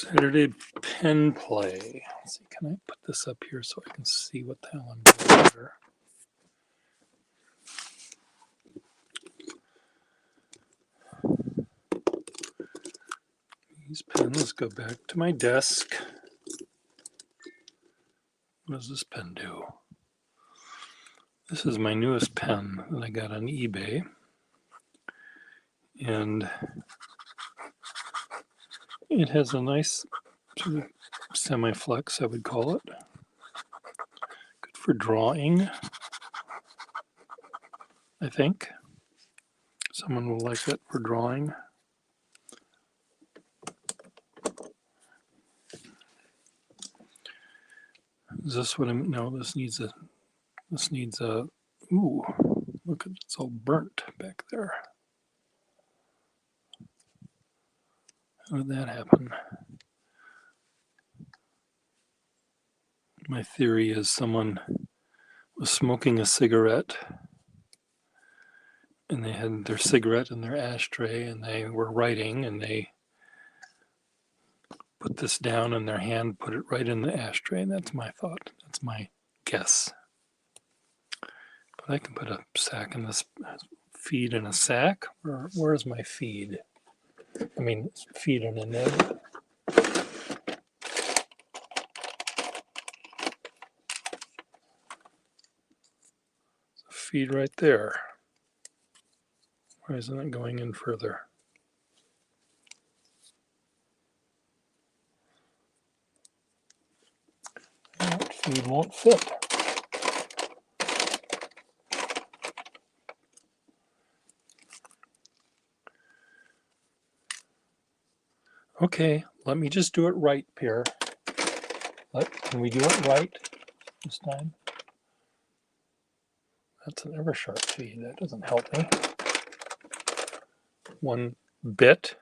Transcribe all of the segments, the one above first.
Saturday pen play. Let's see, can I put this up here so I can see what the hell I'm doing better? These pens go back to my desk. What does this pen do? This is my newest pen that I got on eBay. And it has a nice sort of semi-flex, I would call it. Good for drawing, I think. Someone will like it for drawing. Is this what I'm, no, this needs a, ooh, look, it's all burnt back there. How did that happen? My theory is someone was smoking a cigarette and they had their cigarette in their ashtray and they were writing and they put this down in their hand, put it right in the ashtray. That's my thought. That's my guess. But I can put a sack in this, feed in a sack. Where's my feed? I mean, feed in a nib. Feed right there. Why isn't it going in further? That feed won't fit. Okay, let me just do it right, Pierre. Can we do it right this time? That's an Eversharp feed. That doesn't help me. One bit.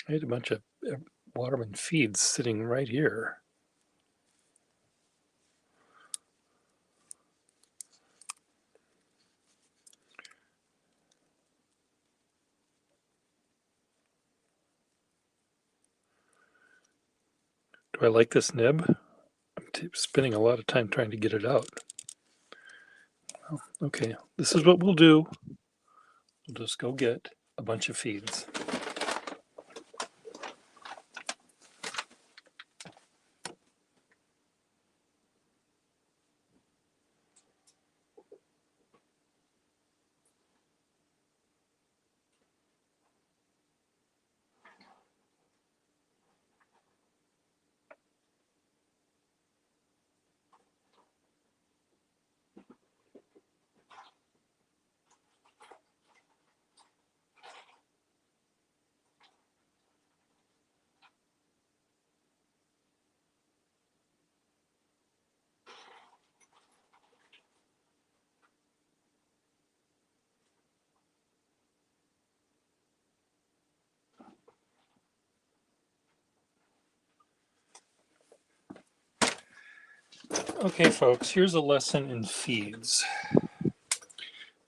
I had a bunch of Waterman feeds sitting right here. Do I like this nib? I'm spending a lot of time trying to get it out. Well, okay, this is what we'll do. We'll just go get a bunch of feeds. Okay, folks, here's a lesson in feeds.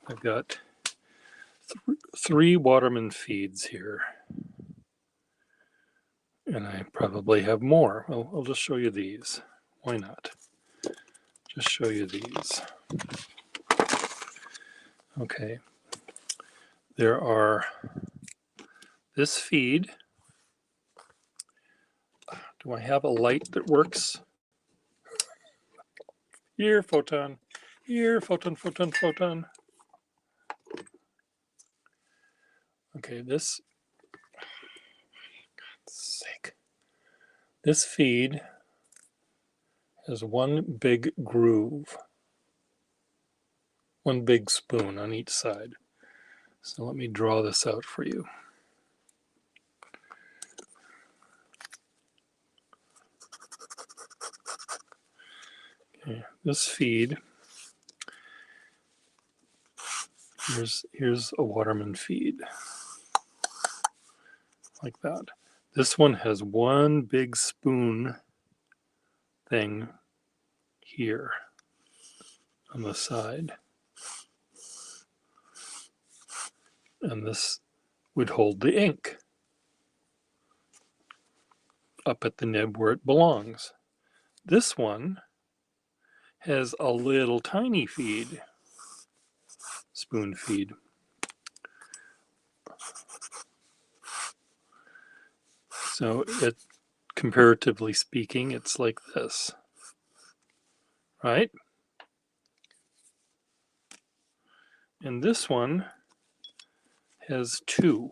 I've got three Waterman feeds here. And I probably have more. I'll just show you these. Why not? Just show you these. Okay. There are this feed. Do I have a light that works? Here, photon. Here, photon, photon, photon. Okay, this, God's sake. This feed has one big groove, one big spoon on each side. So let me draw this out for you. Okay, this feed, here's a Waterman feed, like that. This one has one big spoon thing here on the side. and this would hold the ink up at the nib where it belongs. This one has a little tiny feed, spoon feed. So it, comparatively speaking, it's like this, right? And this one has two.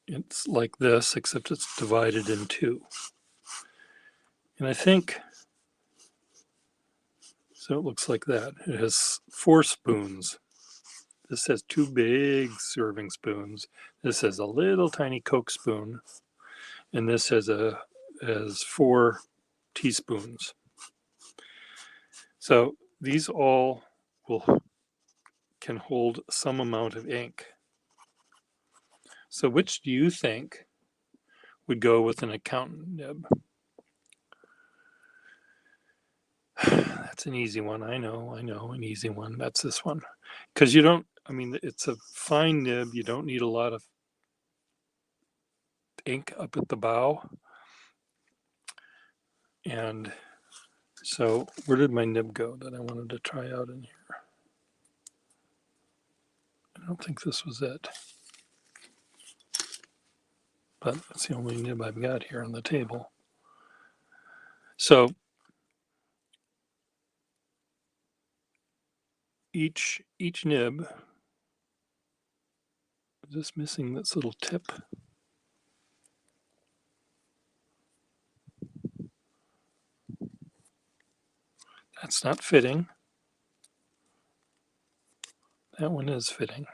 It's like this, except it's divided in two. And I think, so it looks like that. It has 4 spoons. This has 2 big serving spoons. This has a little tiny Coke spoon. And this has 4 teaspoons. So these all can hold some amount of ink. So which do you think would go with an accountant nib? That's an easy one. I know, an easy one. That's this one. Because you don't, I mean, it's a fine nib. You don't need a lot of ink up at the bow. And so where did my nib go that I wanted to try out in here? I don't think this was it. But that's the only nib I've got here on the table. So each nib, is this missing this little tip? That's not fitting. That one is fitting.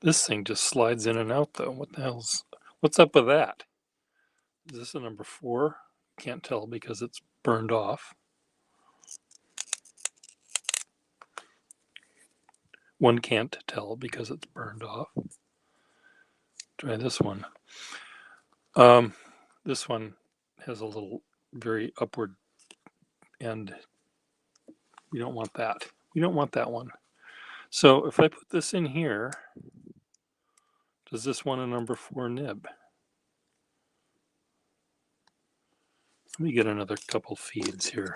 This thing just slides in and out though. What the hell's, what's up with that? Is this a number 4? Can't tell because it's burned off. One can't tell because it's burned off. Try this one. This one has a little very upward end. We don't want that. We don't want that one. So if I put this in here, does this want a number 4 nib? Let me get another couple feeds here.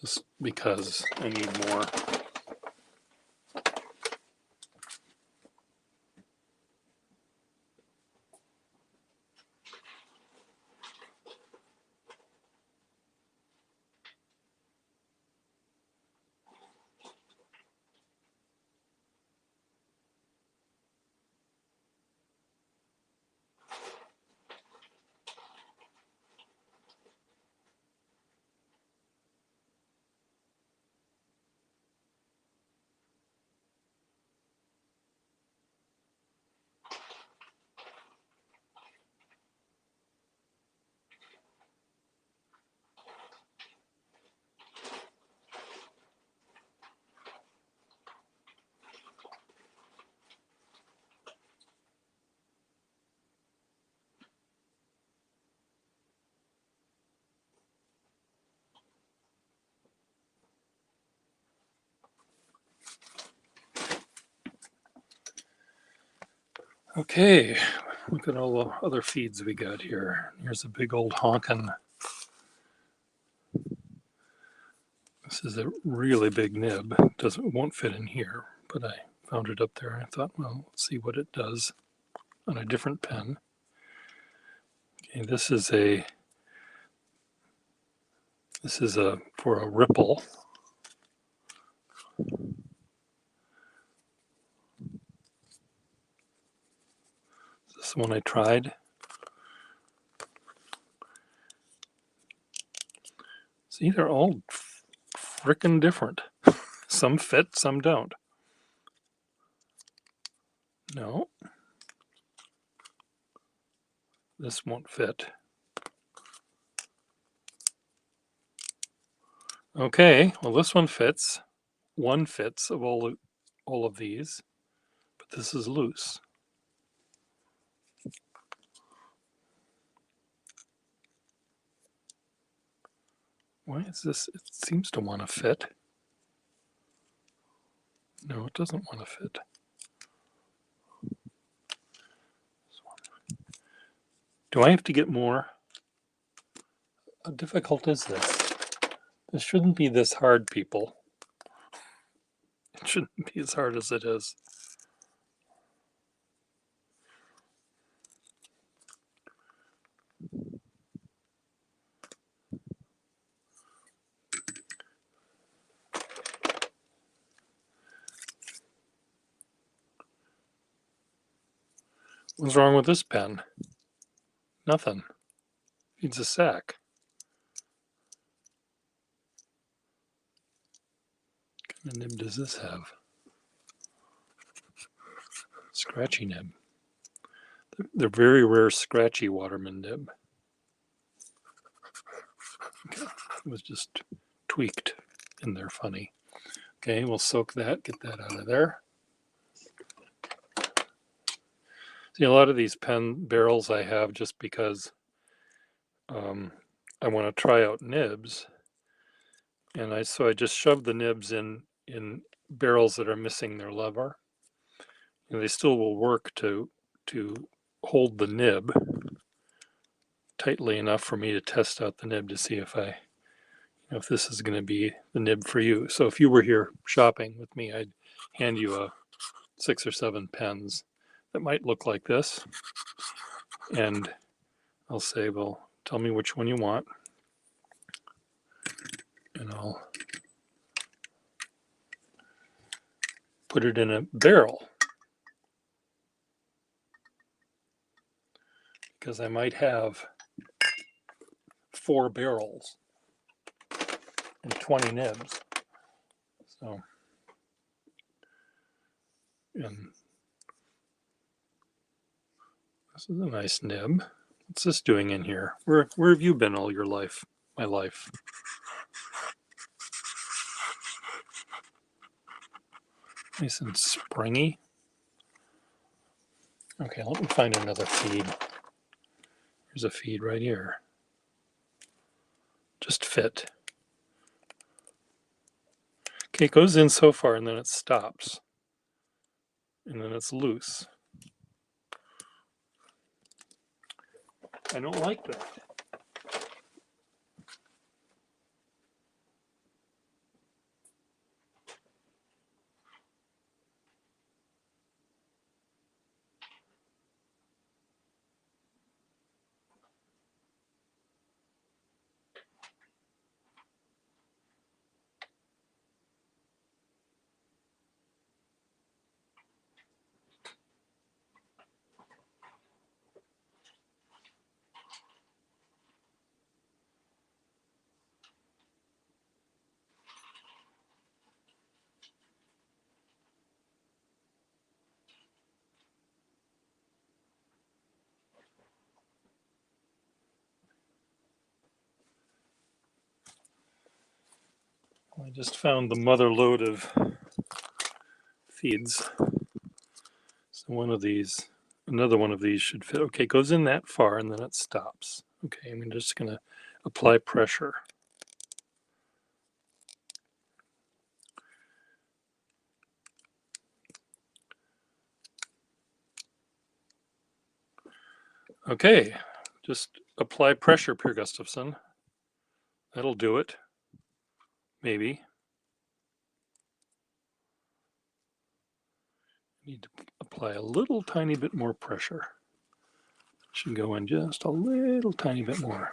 Just because I need more. Okay, look at all the other feeds we got here. Here's a big old honkin'. This is a really big nib. Won't fit in here, but I found it up there. I thought, well, let's see what it does on a different pen. Okay, this is for a ripple. This one I tried. See, they're all frickin' different. Some fit, some don't. No. This won't fit. Okay, well this one fits. One fits of all of these, but this is loose. Why is this? It seems to want to fit. No, it doesn't want to fit. Do I have to get more? How difficult is this? This shouldn't be this hard, people. It shouldn't be as hard as it is. What's wrong with this pen? Nothing. Needs a sack. What kind of nib does this have? Scratchy nib. They're very rare scratchy Waterman nib. Okay. It was just tweaked in there funny. Okay, we'll soak that, get that out of there. See, a lot of these pen barrels I have just because I want to try out nibs. And so I just shove the nibs in barrels that are missing their lever. And they still will work to hold the nib tightly enough for me to test out the nib to see if if this is going to be the nib for you. So if you were here shopping with me, I'd hand you 6 or 7 pens that might look like this. And I'll say, well, tell me which one you want. And I'll put it in a barrel. Because I might have 4 barrels and 20 nibs. So, and this is a nice nib. What's this doing in here? Where have you been all your life? My life. Nice and springy. Okay, let me find another feed. There's a feed right here. Just fit. Okay, it goes in so far and then it stops. And then it's loose. I don't like that. I just found the mother load of feeds. So another one of these should fit. Okay, it goes in that far and then it stops. Okay, I'm just going to apply pressure. Okay, just apply pressure, Per Gustafsson. That'll do it. Maybe. Need to apply a little tiny bit more pressure. Should go in just a little tiny bit more.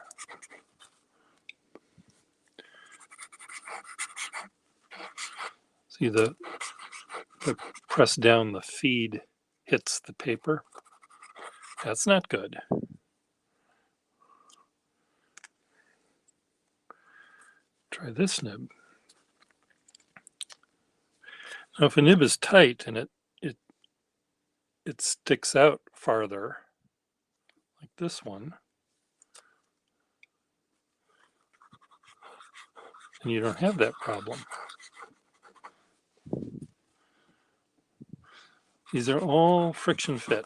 See the press down, the feed hits the paper. That's not good. Try this nib. Now if a nib is tight and it sticks out farther, like this one, and you don't have that problem. These are all friction fit.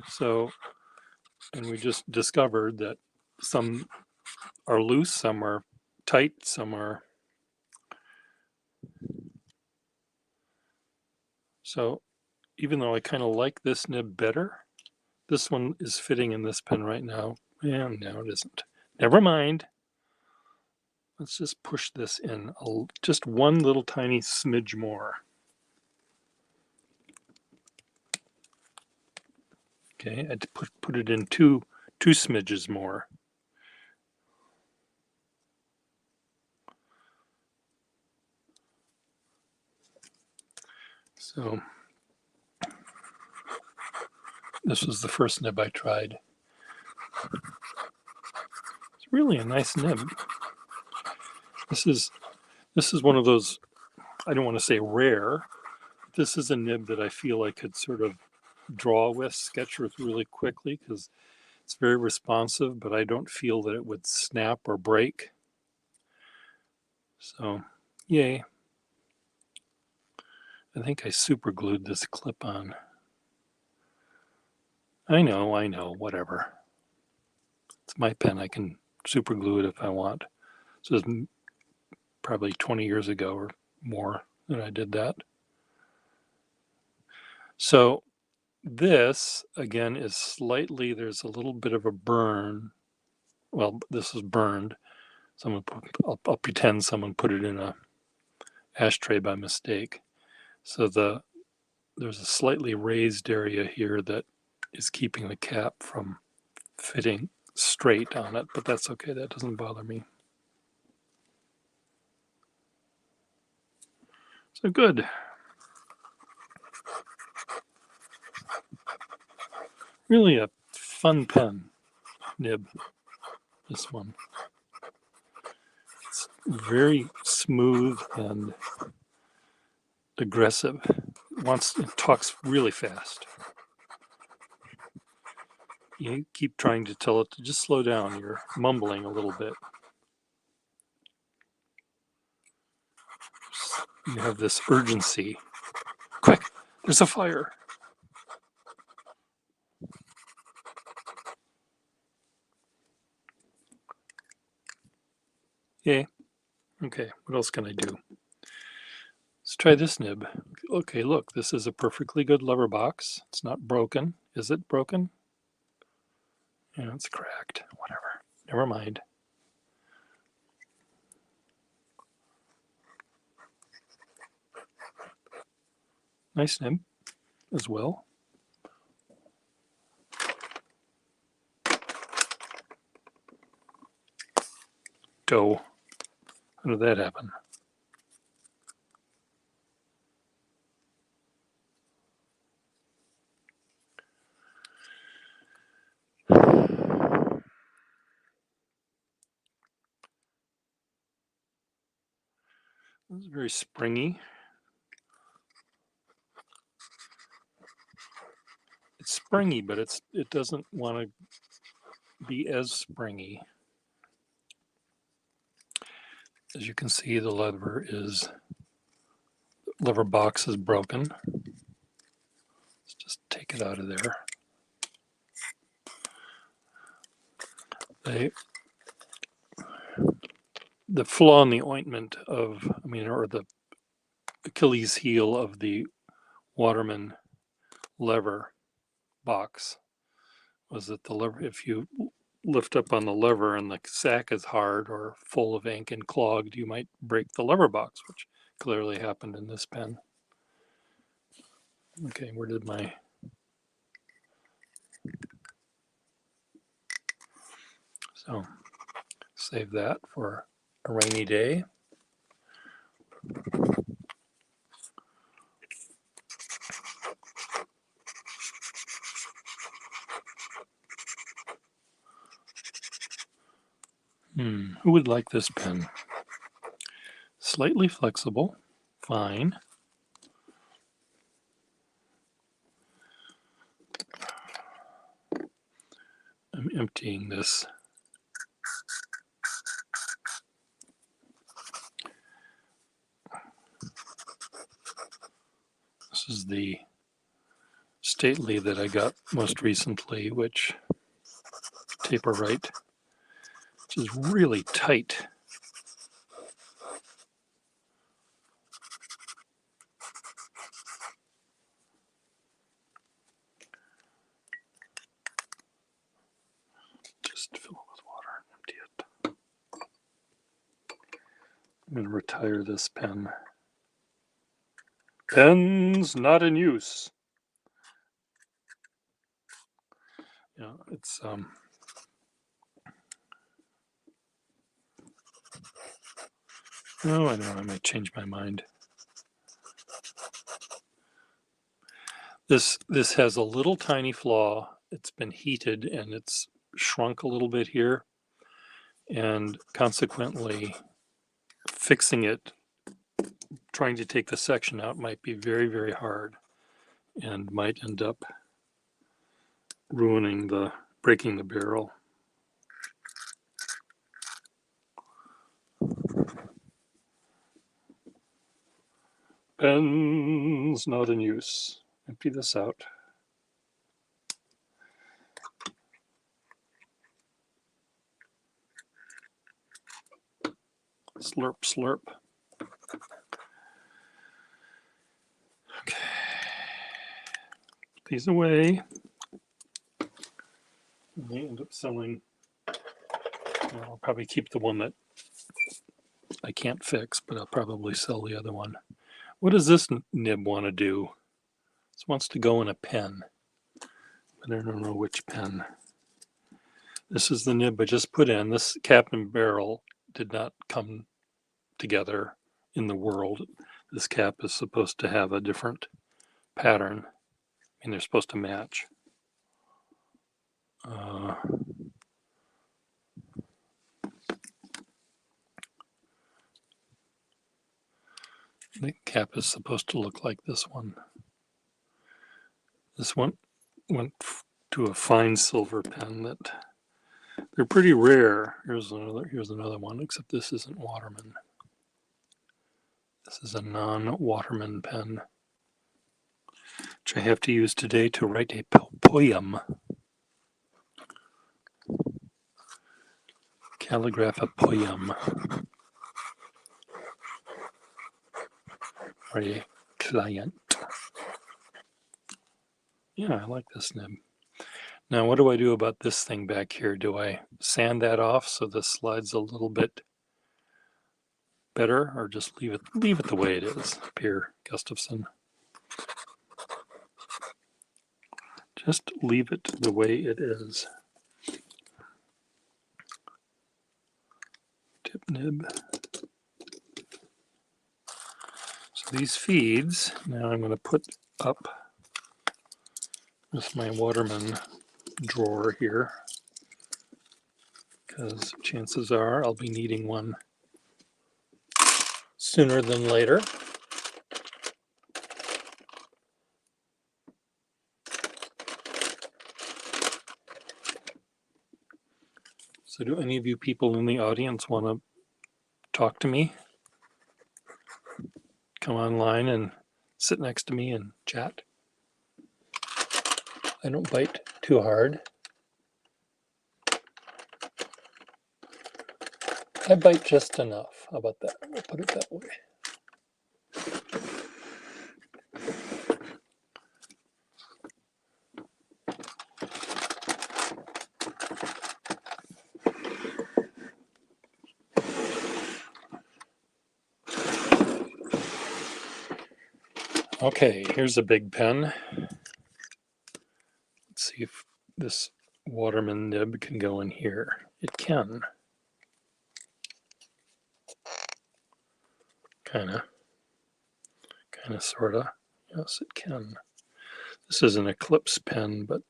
So, and we just discovered that some are loose, some are tight, some are. So even though I kind of like this nib better, this one is fitting in this pen right now. And no, it isn't. Never mind. Let's just push this in just one little tiny smidge more. Okay, I had to put it in two smidges more. So this was the first nib I tried. It's really a nice nib. This is one of those, I don't want to say rare. This is a nib that I feel I could sort of draw with, sketch with really quickly because it's very responsive, but I don't feel that it would snap or break. So, yay. I think I super glued this clip on. I know, whatever. It's my pen. I can super glue it if I want. So it's probably 20 years ago or more that I did that. So this, again, is slightly, there's a little bit of a burn. Well, this is burned. I'll pretend someone put it in a ashtray by mistake. So there's a slightly raised area here that is keeping the cap from fitting straight on it, but that's okay. That doesn't bother me. So good. Really a fun pen nib, this one. It's very smooth and aggressive. It talks really fast. You keep trying to tell it to just slow down. You're mumbling a little bit. You have this urgency. Quick, there's a fire. Yay. Okay, what else can I do? Let's try this nib. Okay, look, this is a perfectly good lever box. It's not broken. Is it broken? Yeah, it's cracked. Whatever. Never mind. Nice nib as well. Dough. How did that happen? It's very springy. It's springy, but it doesn't want to be as springy. As you can see, the lever box is broken. Let's just take it out of there. The flaw in the ointment or the Achilles heel of the Waterman lever box was that the lever, if you lift up on the lever and the sack is hard or full of ink and clogged, you might break the lever box, which clearly happened in this pen. Okay, where did my... So save that for a rainy day. Who would like this pen? Slightly flexible, fine. I'm emptying this. This is the Stately that I got most recently, which taper right, which is really tight. I'm going to retire this pen. Pens not in use. Yeah, it's oh, I don't know, I might change my mind. This has a little tiny flaw. It's been heated and it's shrunk a little bit here, and consequently fixing it, trying to take the section out might be very, very hard and might end up breaking the barrel. Pens not in use. Empty this out. Slurp, slurp. Okay. Put these away. And they end up selling. I'll probably keep the one that I can't fix, but I'll probably sell the other one. What does this nib want to do? This wants to go in a pen, but I don't know which pen. This is the nib I just put in. This cap and barrel did not come together in the world. This cap is supposed to have a different pattern. I mean, they're supposed to match. The cap is supposed to look like this one. This one went to a fine silver pen that they're pretty rare. Here's another one, except this isn't Waterman. This is a non-Waterman pen, which I have to use today to write a poem. Calligraph a poem. For a client. Yeah, I like this nib. Now, what do I do about this thing back here? Do I sand that off so this slides a little bit better, or just leave it the way it is? Per Gustafson. Just leave it the way it is. Tip nib. So these feeds, now I'm going to put up with my Waterman drawer here, because chances are I'll be needing one sooner than later. So do any of you people in the audience want to talk to me? Come online and sit next to me and chat. I don't bite too hard. I bite just enough. How about that? We'll put it that way. Okay, here's a big pen. Let's see if this Waterman nib can go in here. It can. Kinda, sorta. Yes, it can. This is an Eclipse pen, but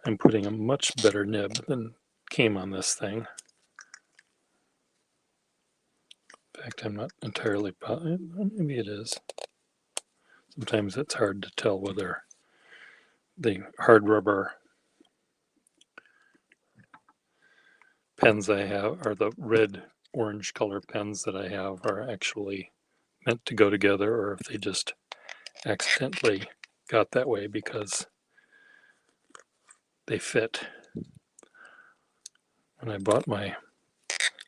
I'm putting a much better nib than came on this thing. In fact, I'm not entirely positive. Maybe it is. Sometimes it's hard to tell whether the hard rubber pens I have, or the red orange color pens that I have, are actually meant to go together, or if they just accidentally got that way because they fit. When I bought my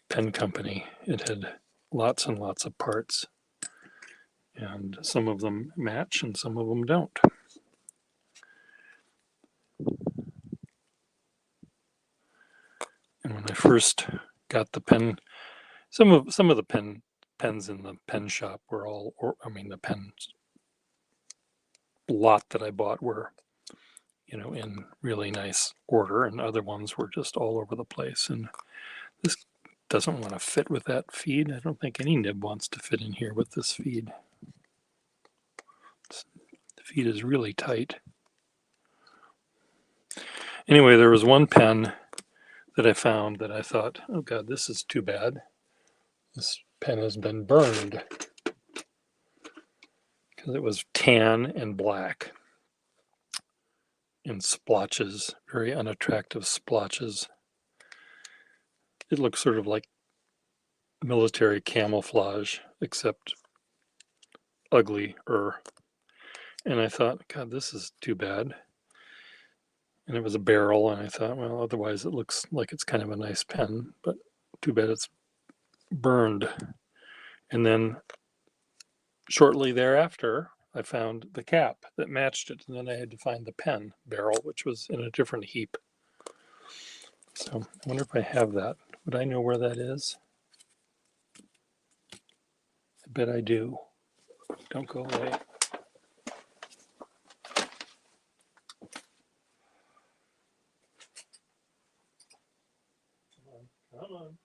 pen company, it had lots and lots of parts, and some of them match and some of them don't. And when I first got the pen, some of the pen pens in the pen shop were all, I mean, the pen lot that I bought were, you know, in really nice order, and other ones were just all over the place. And this doesn't want to fit with that feed. I don't think any nib wants to fit in here with this feed. The feed is really tight. Anyway, there was one pen that I found that I thought, oh God, this is too bad. This pen has been burned because it was tan and black in splotches, very unattractive splotches. It looks sort of like military camouflage, except uglier. And I thought, God, this is too bad. And it was a barrel, and I thought, well, otherwise it looks like it's kind of a nice pen, but too bad it's burned. And then shortly thereafter, I found the cap that matched it, and then I had to find the pen barrel, which was in a different heap. So I wonder if I have that. Would I know where that is? I bet I do. Don't go away. Come on.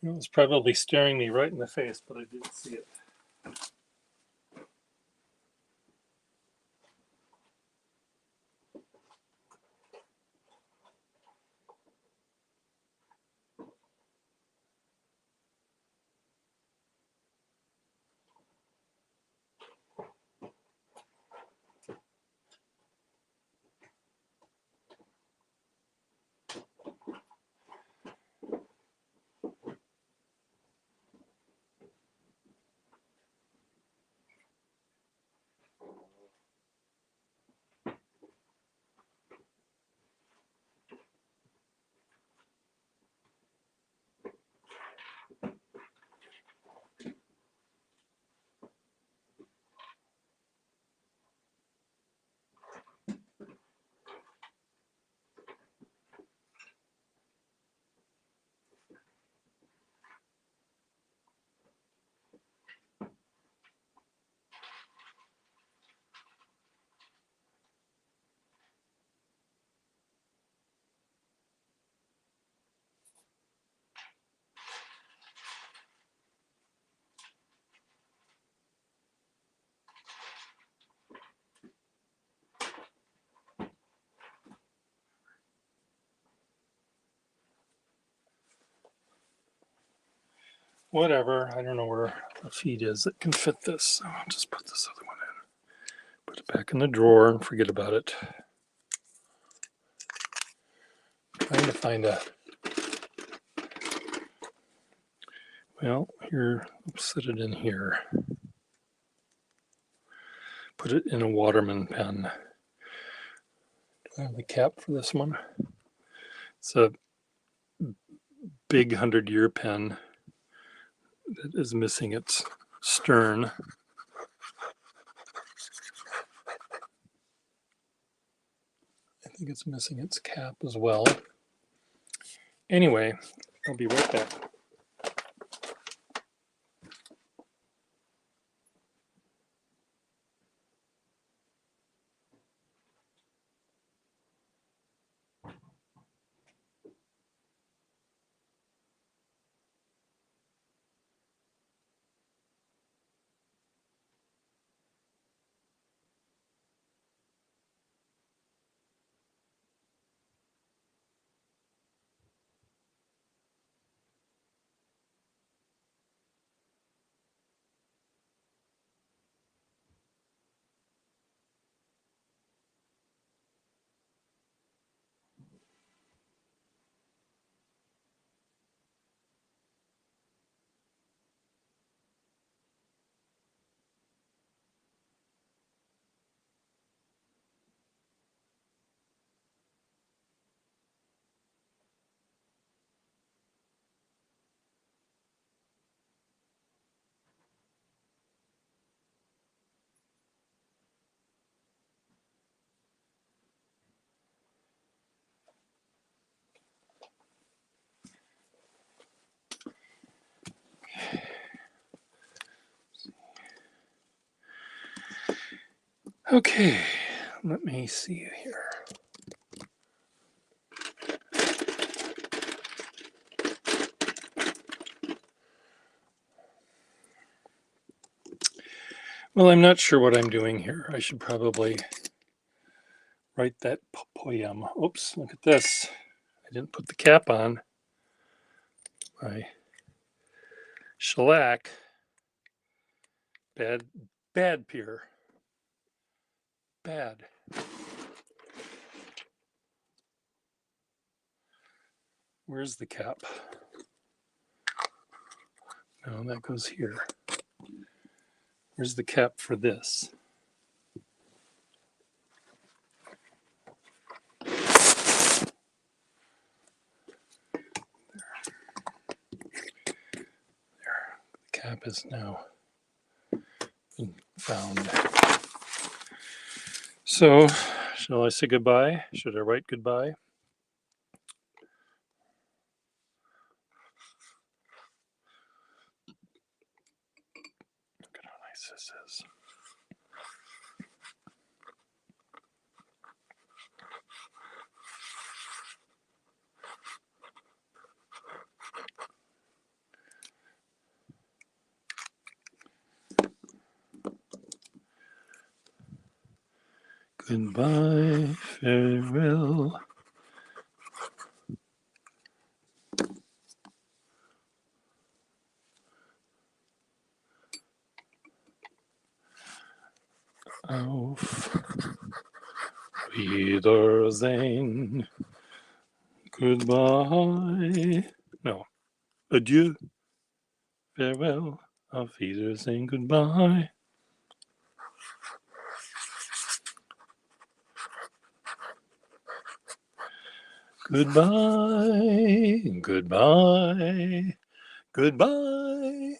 It was probably staring me right in the face, but I didn't see it. whatever. I don't know where the feed is that can fit this. So I'll just put this other one in. Put it back in the drawer and forget about it. Trying to find a, well, here, let's set it in here. Put it in a Waterman pen. Do I have the cap for this one? It's a big 100-year pen that is missing its stern. I think it's missing its cap as well. Anyway, I'll be right back. Okay, let me see here. Well, I'm not sure what I'm doing here. I should probably write that poem. Oops, look at this. I didn't put the cap on my shellac. Bad Pierre. Bad. Where's the cap? No, that goes here. Where's the cap for this? There. The cap is now been found. So, shall I say goodbye? Should I write goodbye? Look at how nice this is. Goodbye, farewell. Auf Wiedersehen. Goodbye. No. Adieu. Farewell. Auf Wiedersehen. Goodbye. Goodbye. Goodbye. Goodbye.